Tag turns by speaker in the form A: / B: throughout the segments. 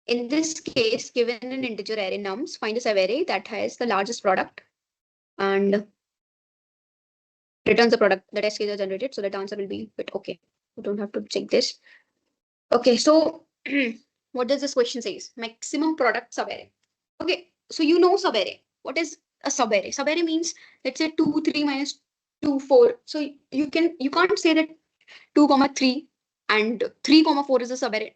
A: In this case, given an integer array nums, find a subarray that has the largest product and returns the product. The test case are generated, so that answer will be but okay. You don't have to check this. Okay, so what does this question says? Maximum product subarray. Okay, so you know subarray. What is a subarray? Subarray means, let's say 2, 3 minus 2, 4. So you can't say that 2, 3 and 3, 4 is a subarray.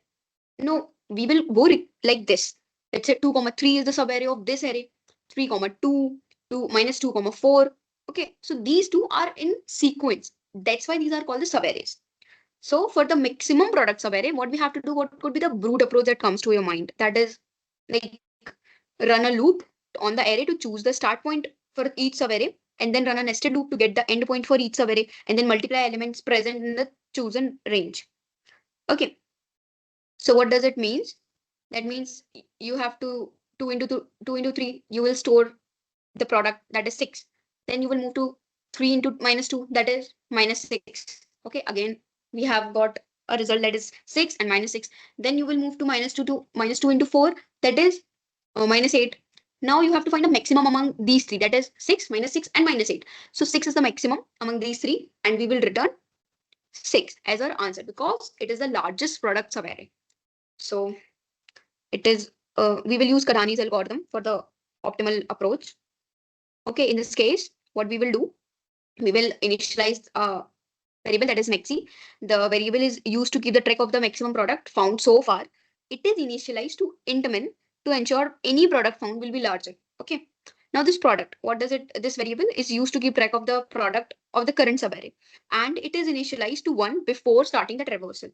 A: No, we will go like this. Let's say 2, 3 is the subarray of this array. 3, 2, 2 minus 2, 4. Okay, so these two are in sequence. That's why these are called the subarrays. So for the maximum product subarray, what we have to do, what could be the brute approach that comes to your mind? That is like run a loop on the array to choose the start point for each subarray, and then run a nested loop to get the end point for each subarray, and then multiply elements present in the chosen range. Okay. So what does it mean? That means you have to 2 into 3, you will store the product, that is 6. Then you will move to 3 into minus 2, that is minus 6. Okay, again, we have got a result that is 6 and minus 6. Then you will move to minus 2 to minus 2 into 4, that is minus 8. Now you have to find a maximum among these three, that is 6, minus 6 and minus 8. So 6 is the maximum among these three, and we will return 6 as our answer because it is the largest product subarray. So it is, we will use Kadani's algorithm for the optimal approach. Okay, in this case, what we will do, we will initialize a variable that is maxi. The variable is used to keep the track of the maximum product found so far. It is initialized to int min to ensure any product found will be larger. Okay. Now this product, what does it, this variable is used to keep track of the product of the current subarray, and it is initialized to 1 before starting the traversal.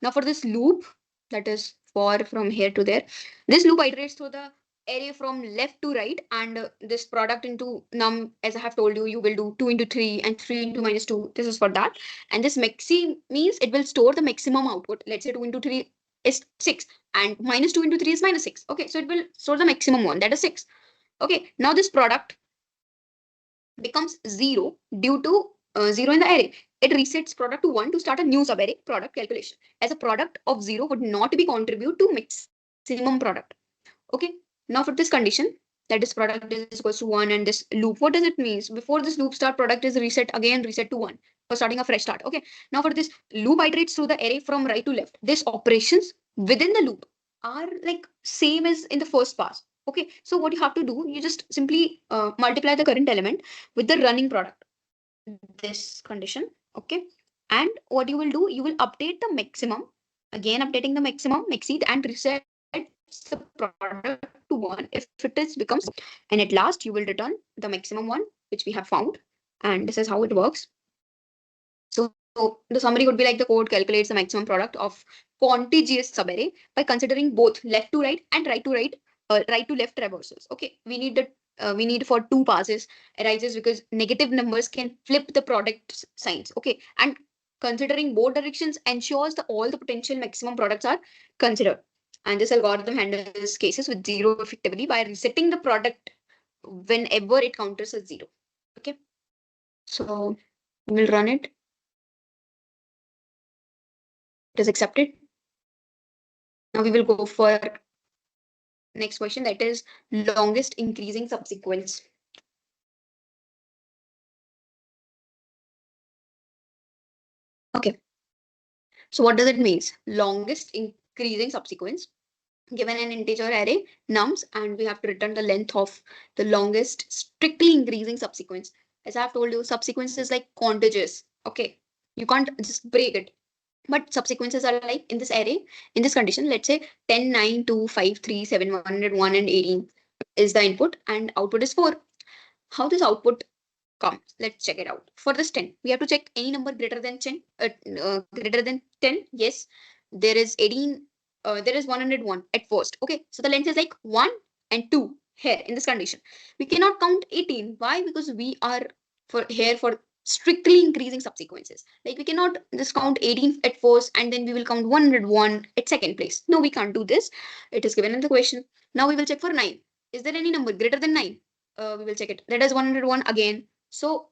A: Now for this loop, that is for from here to there, this loop iterates through the array from left to right, and this product into num, as I have told you, you will do 2 into 3 and 3 into minus 2. This is for that. And this maxi means it will store the maximum output. Let's say 2 into 3 is 6 and minus 2 into 3 is minus 6. Okay, so it will store the maximum one, that is 6. Okay, now this product becomes 0 due to 0 in the array. It resets product to 1 to start a new subarray product calculation, as a product of 0 would not be contribute to maximum product. Okay, now for this condition, that is product is equals to 1 and this loop, what does it mean? Before this loop start, product is reset to 1 for starting a fresh start. Okay, now for this loop iterates through the array from right to left. These operations within the loop are like same as in the first pass. Okay, so what you have to do, you just simply multiply the current element with the running product, this condition. Okay, and what you will do, you will update the maximum, again updating the maximum exceed and reset the product to 1 if it is becomes, and at last you will return the maximum one which we have found, and this is how it works. So the summary would be like the code calculates the maximum product of contiguous subarray by considering both left to right and right to right, right to left traversals. Okay, we need for two passes arises because negative numbers can flip the product signs. Okay, and considering both directions ensures that all the potential maximum products are considered. And this algorithm handles cases with 0 effectively by resetting the product whenever it counters as 0. Okay, so we'll run it. It is accepted. Now we will go for next question, that is longest increasing subsequence. Okay, so what does it mean? Longest increasing subsequence. Given an integer array nums, and we have to return the length of the longest strictly increasing subsequence. As I have told you, subsequence is like contiguous. Okay, you can't just break it. But subsequences are like in this array, in this condition, let's say 10, 9, 2, 5, 3, 7, 101, and 18 is the input, and output is 4. How this output comes? Let's check it out. For this 10, we have to check any number greater than 10. Greater than 10, yes. There is 18. There is 101 at first. Okay, so the length is like 1 and 2 here in this condition. We cannot count 18. Why? Because we are for here for strictly increasing subsequences. Like we cannot just count 18 at first and then we will count 101 at second place. No, we can't do this. It is given in the question. Now we will check for 9. Is there any number greater than 9? We will check it. That is 101 again. So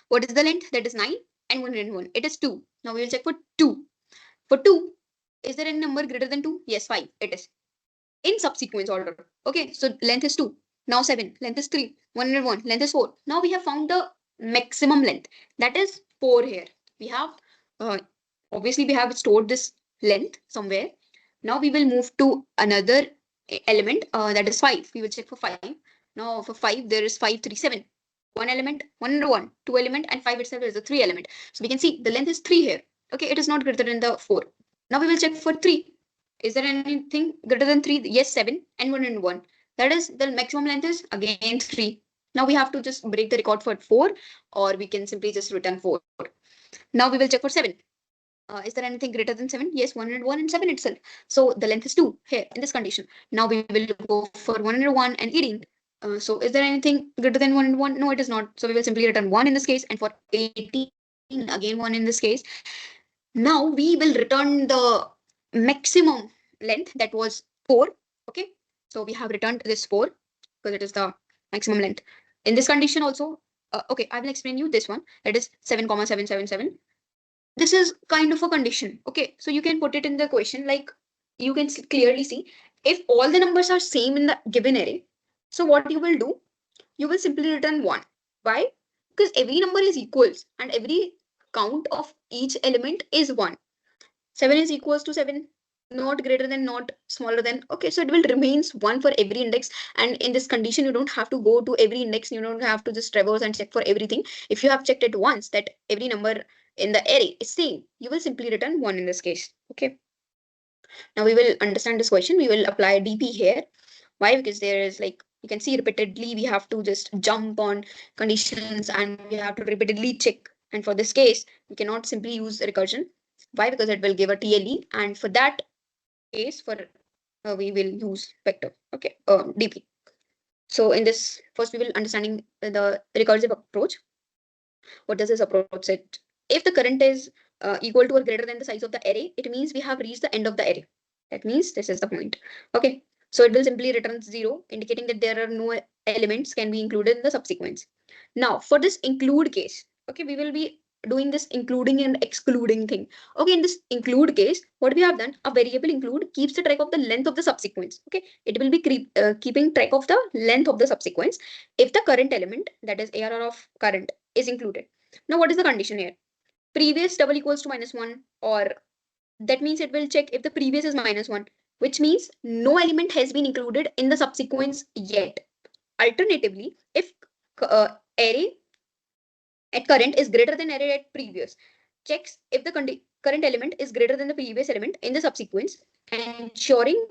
A: what is the length? That is 9 and 101. It is 2. Now we will check for 2. For 2, is there any number greater than 2? Yes, 5. It is. in subsequence order. Okay, so length is 2, now 7, length is 3, 101, length is 4. Now we have found the maximum length, that is 4 here. We have, obviously we have stored this length somewhere. Now we will move to another element, that is 5. We will check for 5. Now for 5, there is 5, 3, 7. One element, 101, 2 element, and 5 itself is a 3 element. So we can see the length is 3 here. Okay, it is not greater than the 4. Now we will check for 3. Is there anything greater than 3? Yes, 7 and 101. That is, the maximum length is again 3. Now we have to just break the record for 4, or we can simply just return 4. Now we will check for 7. Is there anything greater than 7? Yes, 101 and 7 itself. So the length is 2 here in this condition. Now we will go for 101 and 18. So is there anything greater than 101? No, it is not. So we will simply return 1 in this case, and for 18, again 1 in this case. Now we will return the maximum length, that was 4. Okay, so we have returned this 4 because it is the maximum length. In this condition also, okay, I will explain you this one, that is 7,777. This is kind of a condition. Okay, so you can put it in the question, like you can clearly see if all the numbers are same in the given array. So what you will do, you will simply return 1. Why? Because every number is equals and every count of each element is 1. 7 is equals to 7, not greater than, not smaller than. Okay, so it will remains 1 for every index. And in this condition, you don't have to go to every index. You don't have to just traverse and check for everything. If you have checked it once that every number in the array is same, you will simply return 1 in this case. Okay. Now we will understand this question. We will apply DP here. Why? Because there is, like, you can see repeatedly we have to just jump on conditions and we have to repeatedly check. And for this case, we cannot simply use recursion. Why? Because it will give a TLE, and for that case, for we will use vector. Okay, DP. So in this, first we will understanding the recursive approach. What does this approach say? If the current is equal to or greater than the size of the array, it means we have reached the end of the array. That means this is the point. Okay, so it will simply return 0, indicating that there are no elements can be included in the subsequence. Now for this include case, okay, we will be doing this including and excluding thing. Okay, in this include case, what we have done, a variable include keeps the track of the length of the subsequence. Okay, it will be keeping track of the length of the subsequence if the current element, that is ARR of current, is included. Now what is the condition here? Previous double equals to -1, or that means it will check if the previous is -1, which means no element has been included in the subsequence yet. Alternatively, if array at current is greater than array at previous, checks if the current element is greater than the previous element in the subsequence, ensuring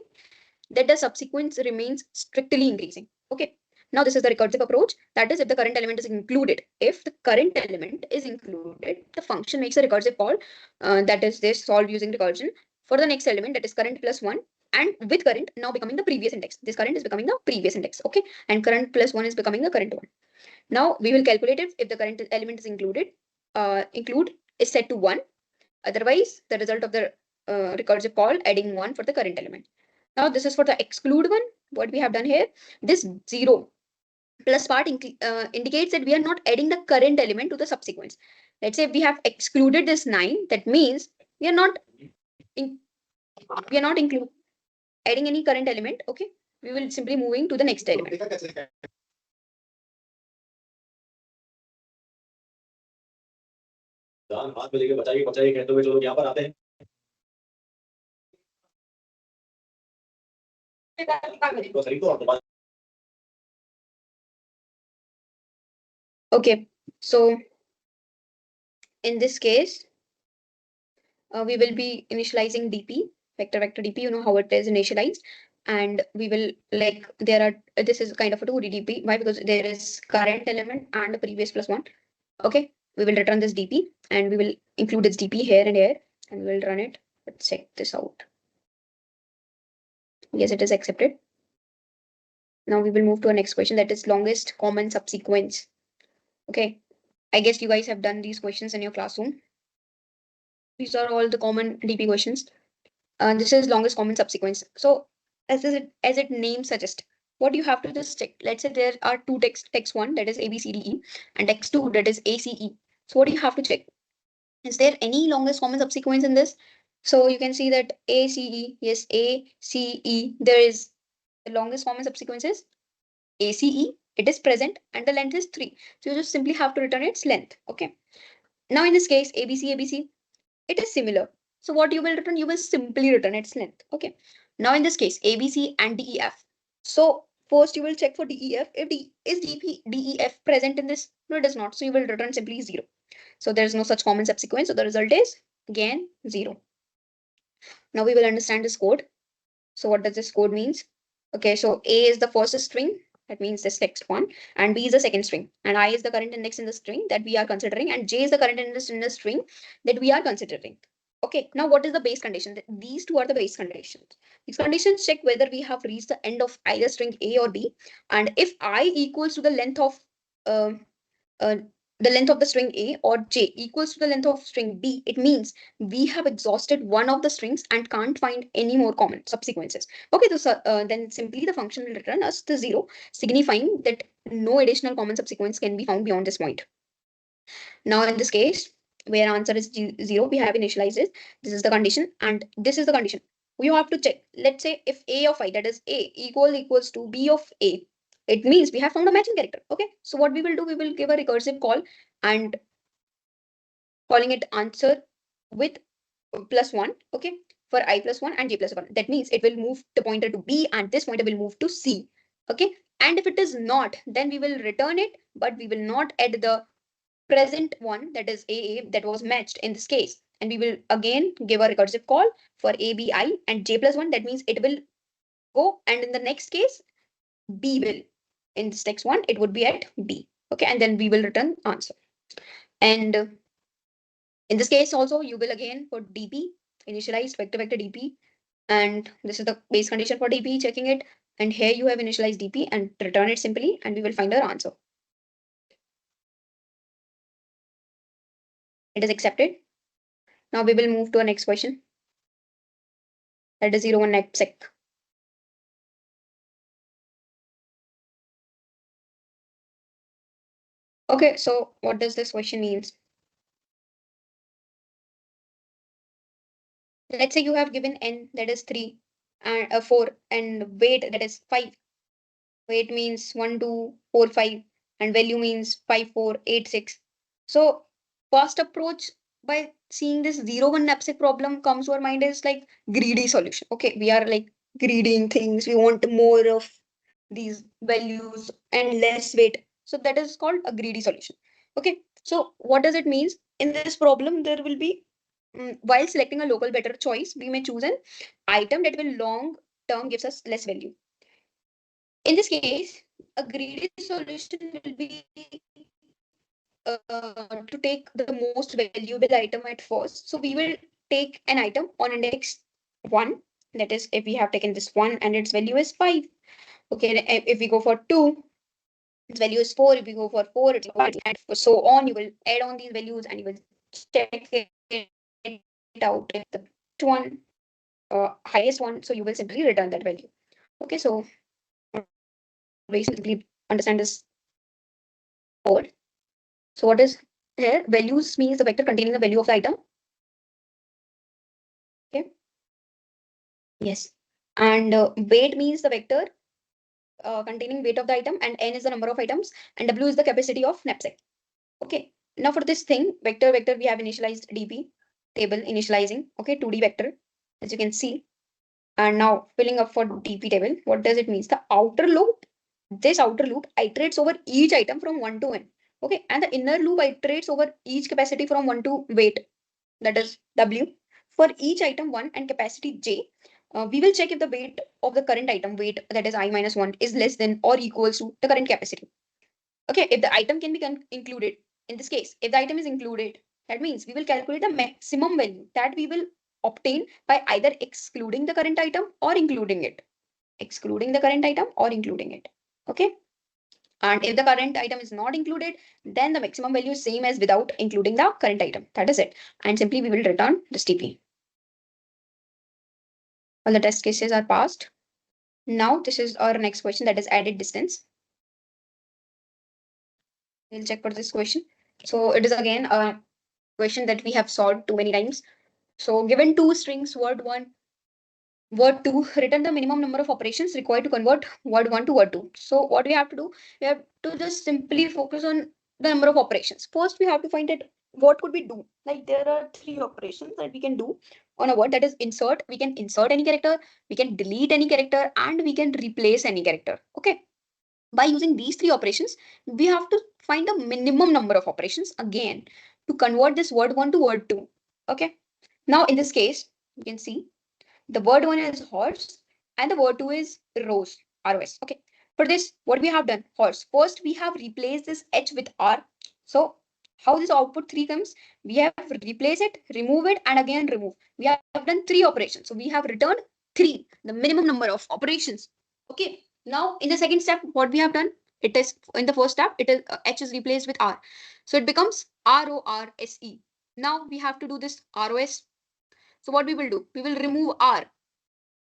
A: that the subsequence remains strictly increasing. Okay. Now this is the recursive approach. That is, if the current element is included. If the current element is included, the function makes a recursive call. That is this solve using recursion for the next element, that is current plus 1. And with current now becoming the previous index. This current is becoming the previous index. Okay. And current plus 1 is becoming the current one. Now we will calculate it if the current element is included. Include is set to 1. Otherwise, the result of the recursive call adding 1 for the current element. Now this is for the exclude one. What we have done here, this 0 plus part indicates that we are not adding the current element to the subsequence. Let's say we have excluded this 9. That means we are not adding any current element. Okay, we will simply moving to the next element. Okay, so in this case, we will be initializing DP, vector DP. You know how it is initialized, and we will, like, there are, this is kind of a 2D DP. Why? Because there is current element and the previous plus 1. Okay, we will return this DP and we will include its DP here and here, and we will run it. Let's check this out. Yes, it is accepted. Now we will move to our next question, that is longest common subsequence. Okay, I guess you guys have done these questions in your classroom. These are all the common DP questions. This is longest common subsequence. So as it name suggests, what you have to just check. Let's say there are two text 1, that is ABCDE, and text 2, that is ACE. So what do you have to check? Is there any longest common subsequence in this? So you can see that ACE, yes, ACE, there is The longest common subsequence is ACE. It is present and the length is 3. So you just simply have to return its length. Okay. Now in this case, ABC, it is similar. So what you will return? You will simply return its length. Okay. Now in this case, ABC and DEF. So first you will check for DEF. If DEF present in this? No, it is not. So you will return simply 0. So there is no such common subsequence. So the result is again 0. Now we will understand this code. So what does this code means? Okay, so A is the first string, that means this next one, and B is the second string, and I is the current index in the string that we are considering, and J is the current index in the string that we are considering. Okay, now what is the base condition? These two are the base conditions. These conditions check whether we have reached the end of either string A or B, and if I equals to uh, uh, the length of the string A or J equals to the length of string B, it means we have exhausted one of the strings and can't find any more common subsequences. Okay, so then simply the function will return us the 0, signifying that no additional common subsequence can be found beyond this point. Now in this case, where answer is 0, we have initialized it. This is the condition and this is the condition. We have to check. Let's say if A of I, that is A, equals to B of A, it means we have found a matching character. Okay, so what we will do, we will give a recursive call and calling it answer with +1. Okay, for I +1 and J +1. That means it will move the pointer to B and this pointer will move to C. Okay, and if it is not, then we will return it, but we will not add the present one, that is AA, that was matched in this case. And we will again give a recursive call for ABI and J +1. That means it will go, and in the next case, B will. In this next one, it would be at B. Okay, and then we will return answer. And in this case also, you will again put DP, initialized vector DP. And this is the base condition for DP, checking it. And here you have initialized DP and return it simply, and we will find our answer. It is accepted. Now we will move to our next question. That is 01 Knapsack. Okay, so what does this question means? Let's say you have given n, that is 3, and 4, and weight, that is 5. Weight means 1, 2, 4, 5, and value means 5, 4, 8, 6. So first approach by seeing this 01 knapsack problem comes to our mind is like greedy solution. Okay, we are like greedy in things. We want more of these values and less weight. So that is called a greedy solution. Okay, so what does it means? In this problem, there will be while selecting a local better choice, we may choose an item that will long term gives us less value. In this case, a greedy solution will be to take the most valuable item at first. So we will take an item on index 1. That is, if we have taken this 1 and its value is 5. Okay, if we go for 2, its value is 4. If we go for 4, it's 5. And so on. You will add on these values and you will check it out if the one highest one. So you will simply return that value. Okay, so basically understand this code. So what is here? Values means the vector containing the value of the item. Okay. Yes. And weight means the vector containing weight of the item, and n is the number of items, and w is the capacity of knapsack. Okay. Now for this thing, vector, we have initialized dp table initializing. Okay, 2D vector, as you can see. And now filling up for dp table. What does it mean? The outer loop, this outer loop iterates over each item from 1 to n. Okay, and the inner loop iterates over each capacity from 1 to weight, that is w. For each item 1 and capacity j, we will check if the weight of the current item, weight that is I minus 1, is less than or equals to the current capacity. Okay, if the item can be included, in this case, if the item is included, that means we will calculate the maximum value that we will obtain by either excluding the current item or including it. Excluding the current item or including it. Okay. And if the current item is not included, then the maximum value is same as without including the current item. That is it. And simply we will return this TP. All the test cases are passed. Now this is our next question, that is added distance. We'll check for this question. So it is again a question that we have solved too many times. So given two strings, word 1 word 2, return the minimum number of operations required to convert word 1 to word 2. So what we have to do, we have to just simply focus on the number of operations. First, we have to find that what could we do. Like there are 3 operations that we can do on a word, that is insert. We can insert any character, we can delete any character, and we can replace any character. Okay. By using these 3 operations, we have to find a minimum number of operations again to convert this word 1 to word 2. Okay. Now in this case, you can see the word 1 is horse and the word 2 is rose, ROS. Okay. For this, what we have done, horse. First, we have replaced this H with R. So, how this output 3 comes, we have replaced it, remove it, and again remove. We have done 3 operations. So, we have returned 3, the minimum number of operations. Okay. Now, in the second step, what we have done, it is in the first step, it is H is replaced with R. So, it becomes RORSE. Now, we have to do this ROS. So what we will do? We will remove R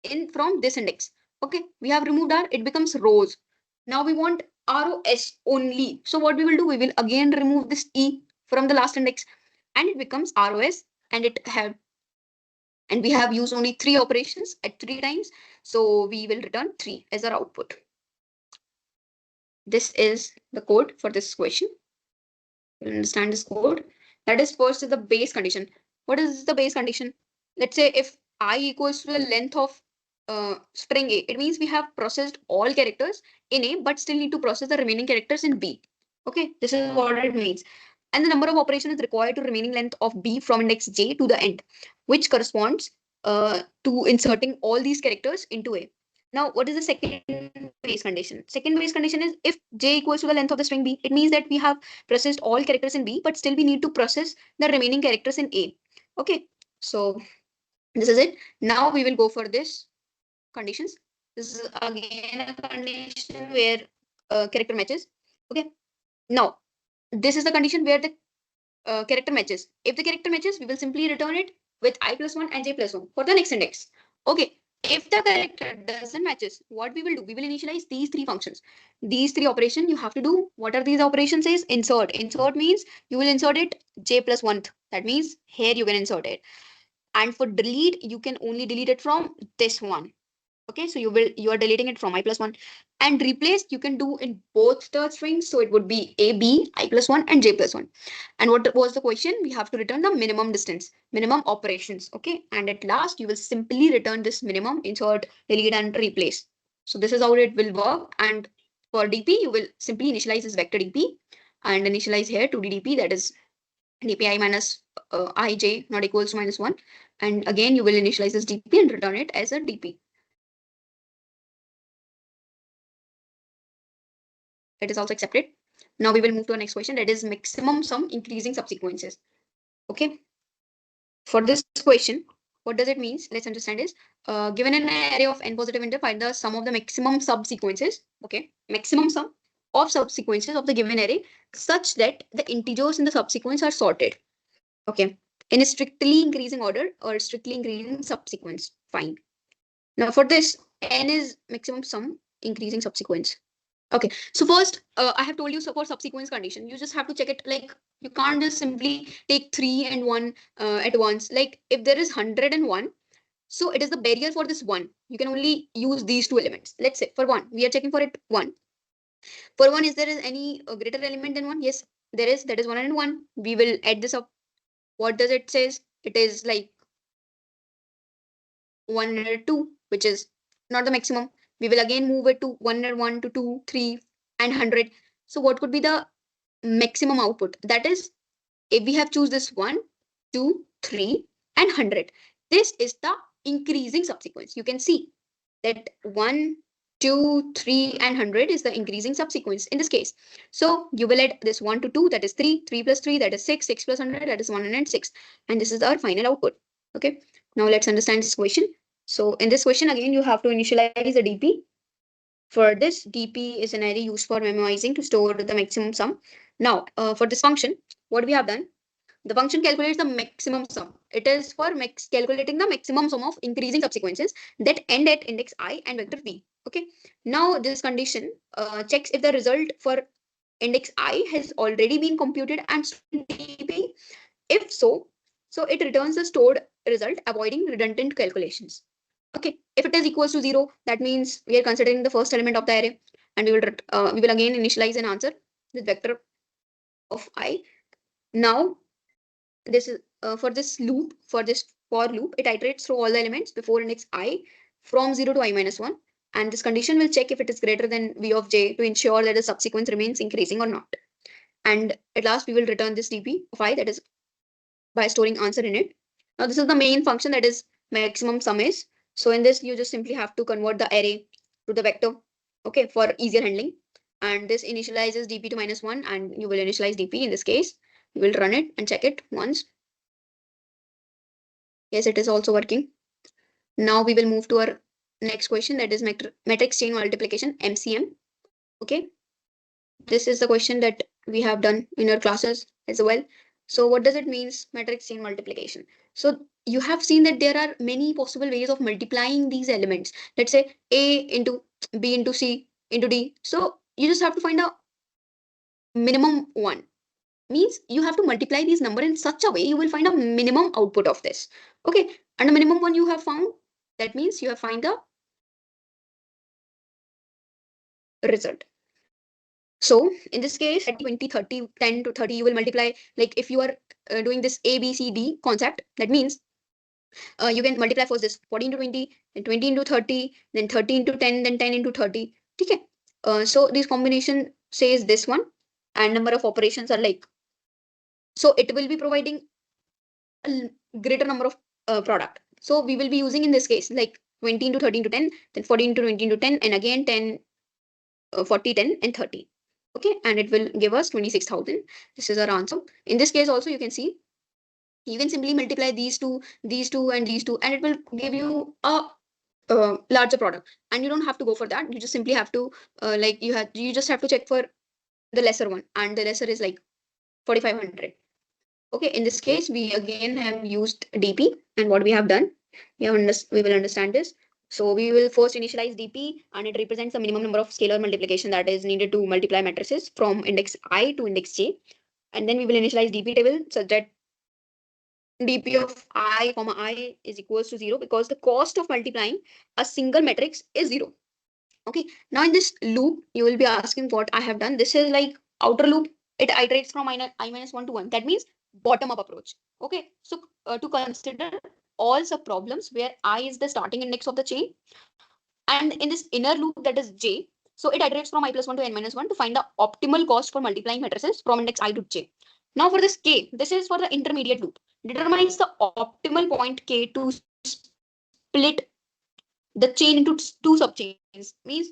A: in from this index. Okay, we have removed R, it becomes rows. Now we want ROS only. So what we will do? We will again remove this E from the last index and it becomes ROS, and we have used only 3 operations at 3 times. So we will return 3 as our output. This is the code for this question. You'll understand this code. That is first is the base condition. What is the base condition? Let's say if I equals to the length of string A, it means we have processed all characters in A, but still need to process the remaining characters in B. Okay, this is what it means. And the number of operations required to remaining length of B from index J to the end, which corresponds to inserting all these characters into A. Now, what is the second base condition? Second base condition is if J equals to the length of the string B, it means that we have processed all characters in B, but still we need to process the remaining characters in A. Okay, so this is it. Now we will go for this conditions. This is again a condition where character matches. Okay, now this is the condition where the character matches. If the character matches, we will simply return it with I plus 1 and J plus 1 for the next index. Okay, if the character doesn't matches, what we will do? We will initialize these 3 functions. These 3 operations you have to do. What are these operations? Is insert. Insert means you will insert it J plus 1. That means here you can insert it. And for delete, you can only delete it from this one. Okay, so you are deleting it from I plus 1. And replace you can do in both the strings. So it would be A, B, I plus 1 and J plus 1. And what was the question? We have to return the minimum distance, minimum operations. Okay, and at last you will simply return this minimum, insert, delete and replace. So this is how it will work. And for DP, you will simply initialize this vector DP and initialize here to DDP, that is DPI minus ij not equals to minus 1. And again, you will initialize this DP and return it as a DP. That is also accepted. Now we will move to our next question, that is maximum sum increasing subsequences. Okay. For this question, what does it mean? Let's understand is given an array of n positive integer, find the sum of the maximum subsequences. Okay. Maximum sum of subsequences of the given array such that the integers in the subsequence are sorted. Okay. In a strictly increasing order or strictly increasing subsequence. Fine. Now for this, n is maximum sum increasing subsequence. Okay, so first, I have told you, so for subsequence condition, you just have to check it. Like you can't just simply take 3 and 1 at once. Like if there is 101, so it is the barrier for this 1. You can only use these 2 elements. Let's say for 1, we are checking for it 1. For 1, is there is any greater element than 1? Yes, there is. That is 101. We will add this up. What does it says? It is like 102, which is not the maximum. We will again move it to 101 to 2, 3, and 100. So what could be the maximum output? That is, if we have choose this 1, 2, 3, and 100. This is the increasing subsequence. You can see that 1, 2, 3, and 100 is the increasing subsequence in this case. So you will add this 1 to 2, that is 3, 3 plus 3, that is 6, 6 plus 100, that is 106. And this is our final output. Okay. Now let's understand this question. So in this question, again, you have to initialize a DP. For this, DP is an array used for memoizing to store the maximum sum. Now, for this function, what we have done, the function calculates the maximum sum. It is for calculating the maximum sum of increasing subsequences that end at index I and vector v. Okay. Now, this condition checks if the result for index I has already been computed and stored in DP. If so, so it returns the stored result, avoiding redundant calculations. Okay, if it is equals to 0, that means we are considering the first element of the array, and we will again initialize an answer with vector of I. Now this is for this loop, for this for loop, it iterates through all the elements before index I from 0 to I minus 1, and this condition will check if it is greater than v of j to ensure that the subsequence remains increasing or not. And at last we will return this dp of I, that is by storing answer in it. Now this is the main function, that is maximum sum is. So in this you just simply have to convert the array to the vector, okay, for easier handling. And this initializes dp to minus 1, and you will initialize dp in this case. You will run it and check it once. Yes, it is also working. Now we will move to our next question, that is matrix chain multiplication, MCM. Okay, this is the question that we have done in our classes as well. So what does it means, matrix chain multiplication? So you have seen that there are many possible ways of multiplying these elements. Let's say A into B into C into D. So you just have to find a minimum one. Means you have to multiply these number in such a way you will find a minimum output of this. Okay, and the minimum one you have found, that means you have find the result. So in this case, at 20, 30, 10 to 30, you will multiply. Like if you are doing this A, B, C, D concept, that means you can multiply first this 40 into 20, then 20 into 30, then 30 into 10, then 10 into 30. Okay. So this combination says this one, and number of operations are like, so it will be providing a greater number of product. So we will be using in this case like 20 into 30 into 10, then 40 into 20 into 10, and again 10, 40, 10, and 30. Okay, and it will give us 26,000. This is our answer. In this case also, you can see, you can simply multiply these two, and these two, and it will give you a larger product. And you don't have to go for that. You just simply have to you just have to check for the lesser one, and the lesser is like 4,500. Okay, in this case, we again have used DP, and what we have done, we will understand this. So we will first initialize DP, and it represents the minimum number of scalar multiplication that is needed to multiply matrices from index I to index j. And then we will initialize DP table such that DP of I comma I is equals to 0, because the cost of multiplying a single matrix is 0. Okay, now in this loop, you will be asking what I have done. This is like outer loop. It iterates from I minus 1 to 1. That means bottom up approach. Okay, so to consider all sub problems where I is the starting index of the chain, and in this inner loop, that is J, so it iterates from I plus 1 to n minus 1 to find the optimal cost for multiplying matrices from index I to J. Now for this K, this is for the intermediate loop. Determines the optimal point K to split the chain into two subchains. Means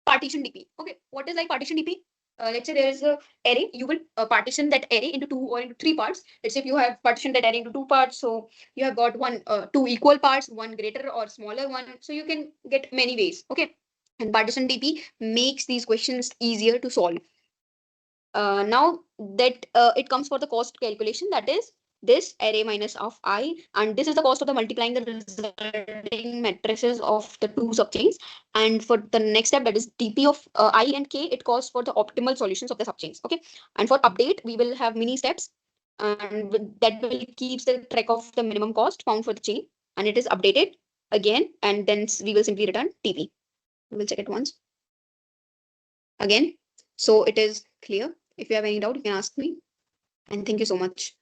A: partition DP. Okay, what is like partition DP? Let's say there is a array. You will partition that array into 2 or into 3 parts. Let's say if you have partitioned that array into 2 parts, so you have got two equal parts, one greater or smaller one. So you can get many ways. Okay, and partition DP makes these questions easier to solve. Now that it comes for the cost calculation, that is this array minus of I, and this is the cost of the multiplying the resulting matrices of the two subchains. And for the next step, that is dp of I and k, it costs for the optimal solutions of the subchains. Okay, and for update, we will have mini steps, and that will keep the track of the minimum cost found for the chain, and it is updated again, and then we will simply return tp. We will check it once again. So it is clear. If you have any doubt, you can ask me. And thank you so much.